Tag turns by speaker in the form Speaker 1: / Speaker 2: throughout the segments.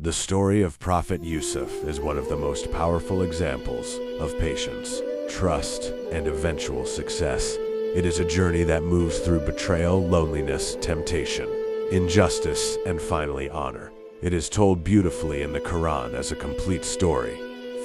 Speaker 1: The story of Prophet Yusuf is one of the most powerful examples of patience, trust, and eventual success. It is a journey that moves through betrayal, loneliness, temptation, injustice, and finally honor. It is told beautifully in the Quran as a complete story,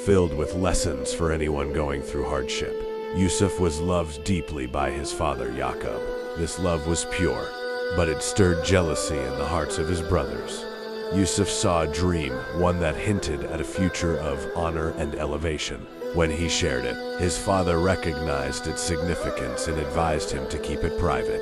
Speaker 1: filled with lessons for anyone going through hardship. Yusuf was loved deeply by his father Yaqub. This love was pure, but it stirred jealousy in the hearts of his brothers. Yusuf saw a dream, one that hinted at a future of honor and elevation. When he shared it, his father recognized its significance and advised him to keep it private.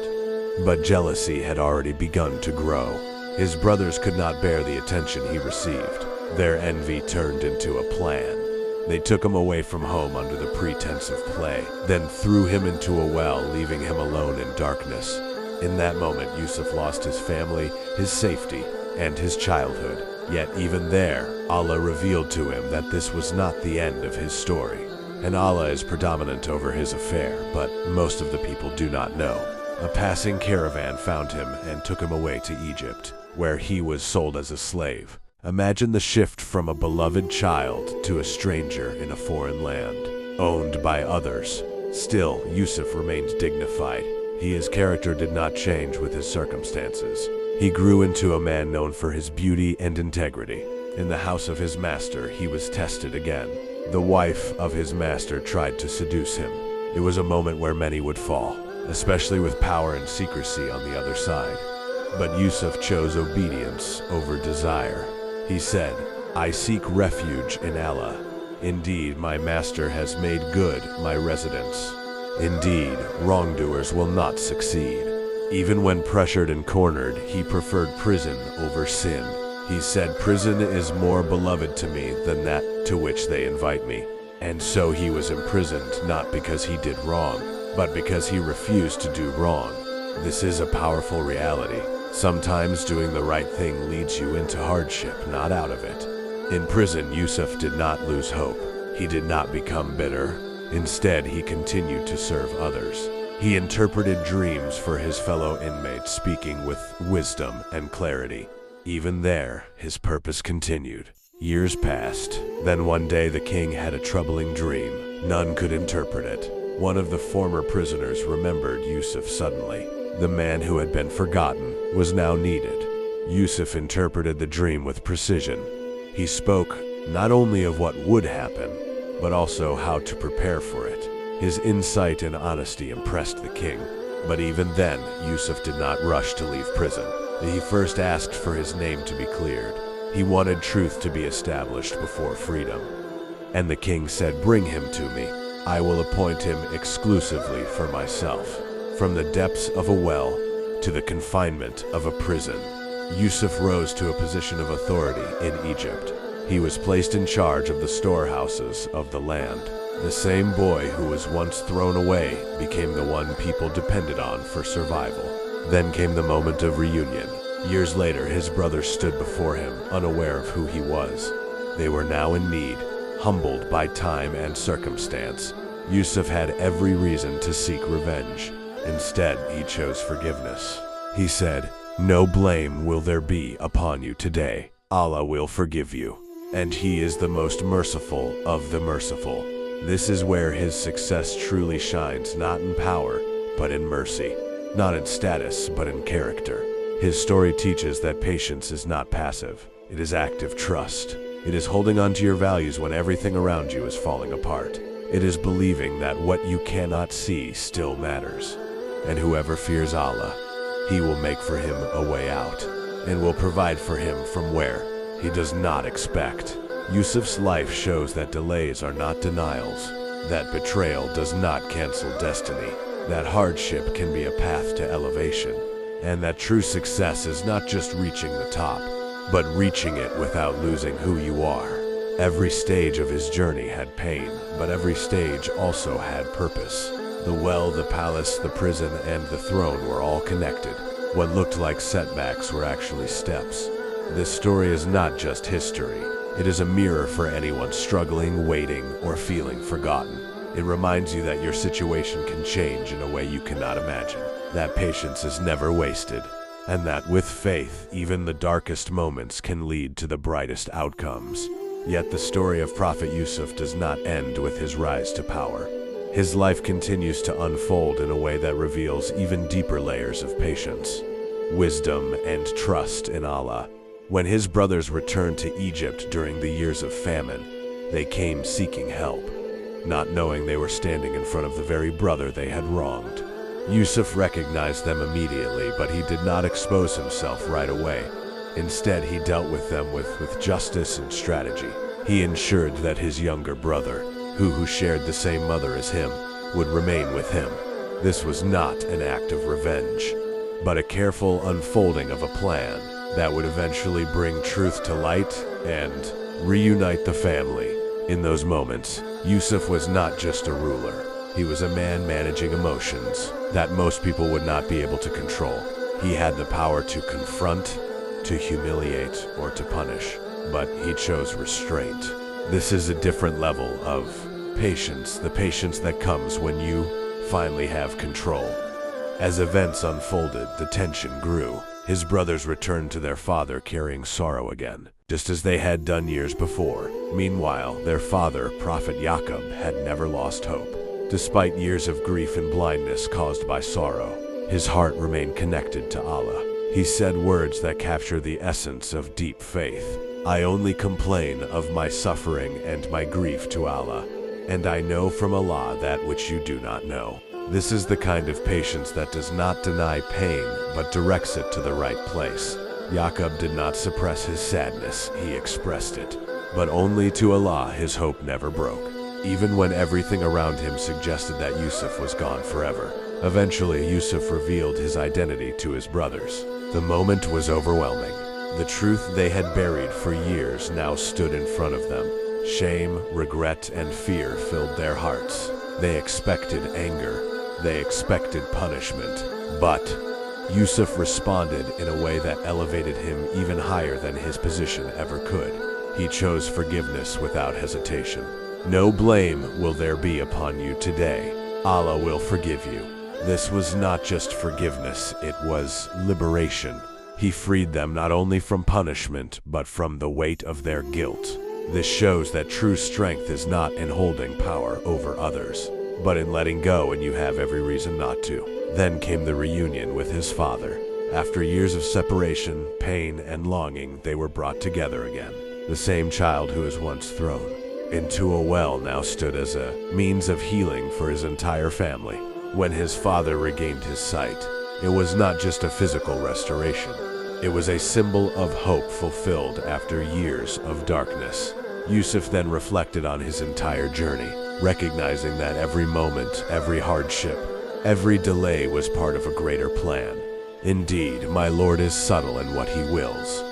Speaker 1: But jealousy had already begun to grow. His brothers could not bear the attention he received. Their envy turned into a plan. They took him away from home under the pretense of play, then threw him into a well, leaving him alone in darkness. In that moment, Yusuf lost his family, his safety, and his childhood. Yet even there, Allah revealed to him that this was not the end of his story. And Allah is predominant over his affair, but most of the people do not know. A passing caravan found him and took him away to Egypt, where he was sold as a slave. Imagine the shift from a beloved child to a stranger in a foreign land, owned by others. Still, Yusuf remained dignified. His character did not change with his circumstances. He grew into a man known for his beauty and integrity. In the house of his master, he was tested again. The wife of his master tried to seduce him. It was a moment where many would fall, especially with power and secrecy on the other side. But Yusuf chose obedience over desire. He said, "I seek refuge in Allah. Indeed, my master has made good my residence. Indeed, wrongdoers will not succeed." Even when pressured and cornered, he preferred prison over sin. He said, "Prison is more beloved to me than that to which they invite me." And so he was imprisoned not because he did wrong, but because he refused to do wrong. This is a powerful reality. Sometimes doing the right thing leads you into hardship, not out of it. In prison, Yusuf did not lose hope. He did not become bitter. Instead, he continued to serve others. He interpreted dreams for his fellow inmates, speaking with wisdom and clarity. Even there, his purpose continued. Years passed. Then one day the king had a troubling dream. None could interpret it. One of the former prisoners remembered Yusuf suddenly. The man who had been forgotten was now needed. Yusuf interpreted the dream with precision. He spoke not only of what would happen, but also how to prepare for it. His insight and honesty impressed the king. But even then, Yusuf did not rush to leave prison. He first asked for his name to be cleared. He wanted truth to be established before freedom. And the king said, "Bring him to me. I will appoint him exclusively for myself." From the depths of a well to the confinement of a prison, Yusuf rose to a position of authority in Egypt. He was placed in charge of the storehouses of the land. The same boy who was once thrown away became the one people depended on for survival. Then came the moment of reunion. Years later, his brothers stood before him, unaware of who he was. They were now in need, humbled by time and circumstance. Yusuf had every reason to seek revenge. Instead, he chose forgiveness. He said, "No blame will there be upon you today. Allah will forgive you, and He is the most merciful of the merciful." This is where his success truly shines, not in power, but in mercy. Not in status, but in character. His story teaches that patience is not passive. It is active trust. It is holding on to your values when everything around you is falling apart. It is believing that what you cannot see still matters. And whoever fears Allah, He will make for him a way out, and will provide for him from where he does not expect. Yusuf's life shows that delays are not denials, that betrayal does not cancel destiny, that hardship can be a path to elevation, and that true success is not just reaching the top, but reaching it without losing who you are. Every stage of his journey had pain, but every stage also had purpose. The well, the palace, the prison, and the throne were all connected. What looked like setbacks were actually steps. This story is not just history. It is a mirror for anyone struggling, waiting, or feeling forgotten. It reminds you that your situation can change in a way you cannot imagine, that patience is never wasted, and that with faith, even the darkest moments can lead to the brightest outcomes. Yet the story of Prophet Yusuf does not end with his rise to power. His life continues to unfold in a way that reveals even deeper layers of patience, wisdom, and trust in Allah. When his brothers returned to Egypt during the years of famine, they came seeking help, not knowing they were standing in front of the very brother they had wronged. Yusuf recognized them immediately, but he did not expose himself right away. Instead, he dealt with them with justice and strategy. He ensured that his younger brother, who shared the same mother as him, would remain with him. This was not an act of revenge, but a careful unfolding of a plan that would eventually bring truth to light and reunite the family. In those moments, Yusuf was not just a ruler. He was a man managing emotions that most people would not be able to control. He had the power to confront, to humiliate, or to punish, but he chose restraint. This is a different level of patience, the patience that comes when you finally have control. As events unfolded, the tension grew. His brothers returned to their father carrying sorrow again, just as they had done years before. Meanwhile, their father, Prophet Yusuf, had never lost hope. Despite years of grief and blindness caused by sorrow, his heart remained connected to Allah. He said words that capture the essence of deep faith. "I only complain of my suffering and my grief to Allah, and I know from Allah that which you do not know." This is the kind of patience that does not deny pain, but directs it to the right place. Yusuf did not suppress his sadness, he expressed it. But only to Allah his hope never broke, even when everything around him suggested that Yusuf was gone forever. Eventually, Yusuf revealed his identity to his brothers. The moment was overwhelming. The truth they had buried for years now stood in front of them. Shame, regret, and fear filled their hearts. They expected anger. They expected punishment. But Yusuf responded in a way that elevated him even higher than his position ever could. He chose forgiveness without hesitation. "No blame will there be upon you today. Allah will forgive you." This was not just forgiveness, it was liberation. He freed them not only from punishment, but from the weight of their guilt. This shows that true strength is not in holding power over others, but in letting go when you have every reason not to. Then came the reunion with his father. After years of separation, pain, and longing, they were brought together again. The same child who was once thrown into a well now stood as a means of healing for his entire family. When his father regained his sight, it was not just a physical restoration. It was a symbol of hope fulfilled after years of darkness. Yusuf then reflected on his entire journey, recognizing that every moment, every hardship, every delay was part of a greater plan. Indeed, my Lord is subtle in what he wills.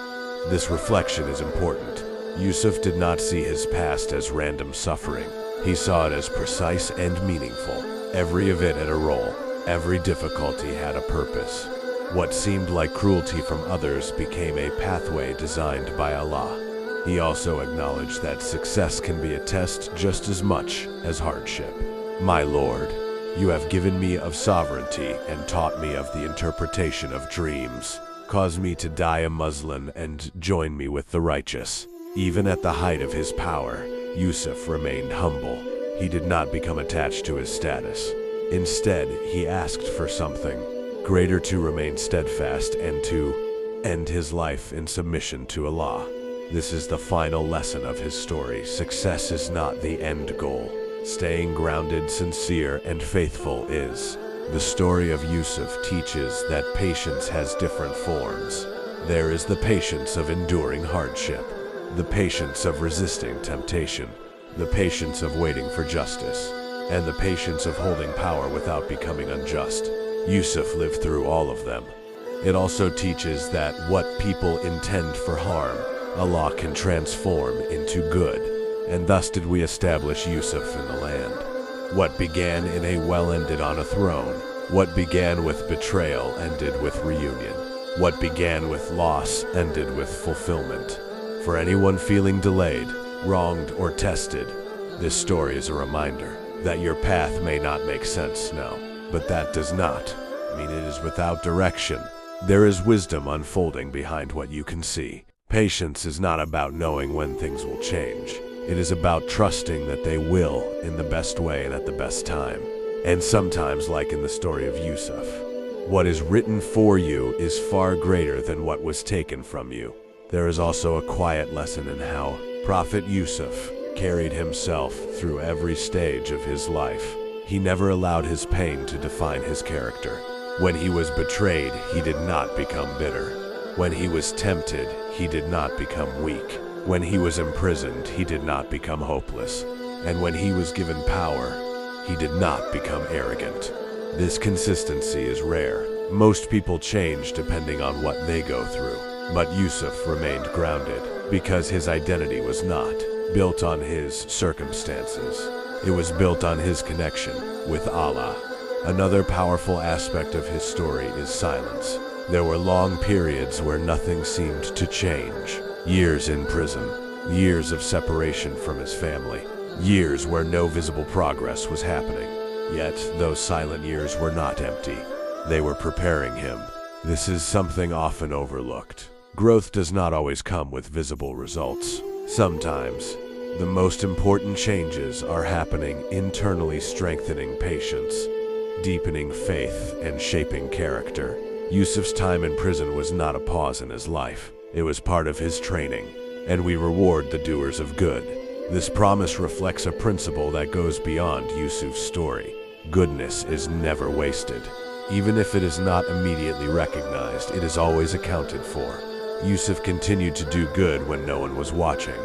Speaker 1: This reflection is important. Yusuf did not see his past as random suffering. He saw it as precise and meaningful. Every event had a role. Every difficulty had a purpose. What seemed like cruelty from others became a pathway designed by Allah. He also acknowledged that success can be a test just as much as hardship. "My Lord, you have given me of sovereignty and taught me of the interpretation of dreams. Cause me to die a Muslim and join me with the righteous." Even at the height of his power, Yusuf remained humble. He did not become attached to his status. Instead, he asked for something greater, to remain steadfast and to end his life in submission to Allah. This is the final lesson of his story. Success is not the end goal. Staying grounded, sincere, and faithful is. The story of Yusuf teaches that patience has different forms. There is the patience of enduring hardship, the patience of resisting temptation, the patience of waiting for justice, and the patience of holding power without becoming unjust. Yusuf lived through all of them. It also teaches that what people intend for harm, Allah can transform into good, and thus did we establish Yusuf in the land. What began in a well ended on a throne. What began with betrayal ended with reunion. What began with loss ended with fulfillment. For anyone feeling delayed, wronged, or tested, this story is a reminder that your path may not make sense now, but that does not mean it is without direction. There is wisdom unfolding behind what you can see. Patience is not about knowing when things will change. It is about trusting that they will in the best way and at the best time. And sometimes, like in the story of Yusuf, what is written for you is far greater than what was taken from you. There is also a quiet lesson in how Prophet Yusuf carried himself through every stage of his life. He never allowed his pain to define his character. When he was betrayed, he did not become bitter. When he was tempted, he did not become weak. When he was imprisoned, he did not become hopeless. And when he was given power, he did not become arrogant. This consistency is rare. Most people change depending on what they go through. But Yusuf remained grounded because his identity was not built on his circumstances. It was built on his connection with Allah. Another powerful aspect of his story is silence. There were long periods where nothing seemed to change. Years in prison, years of separation from his family, years where no visible progress was happening. Yet, those silent years were not empty. They were preparing him. This is something often overlooked. Growth does not always come with visible results. Sometimes, the most important changes are happening internally, strengthening patience, deepening faith, and shaping character. Yusuf's time in prison was not a pause in his life. It was part of his training, and we reward the doers of good. This promise reflects a principle that goes beyond Yusuf's story. Goodness is never wasted. Even if it is not immediately recognized, it is always accounted for. Yusuf continued to do good when no one was watching,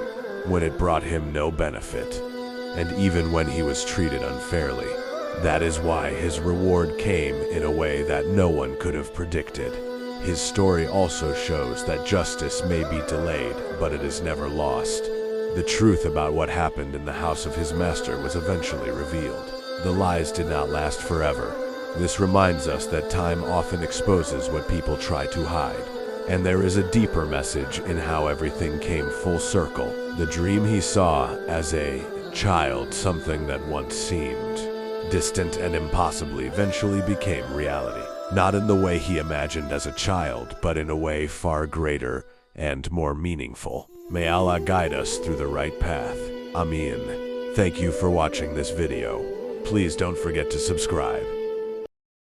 Speaker 1: when it brought him no benefit, and even when he was treated unfairly. That is why his reward came in a way that no one could have predicted. His story also shows that justice may be delayed, but it is never lost. The truth about what happened in the house of his master was eventually revealed. The lies did not last forever. This reminds us that time often exposes what people try to hide. And there is a deeper message in how everything came full circle. The dream he saw as a child, something that once seemed distant and impossible, eventually became reality. Not in the way he imagined as a child, but in a way far greater and more meaningful. May Allah guide us through the right path. Ameen. Thank you for watching this video. Please don't forget to subscribe.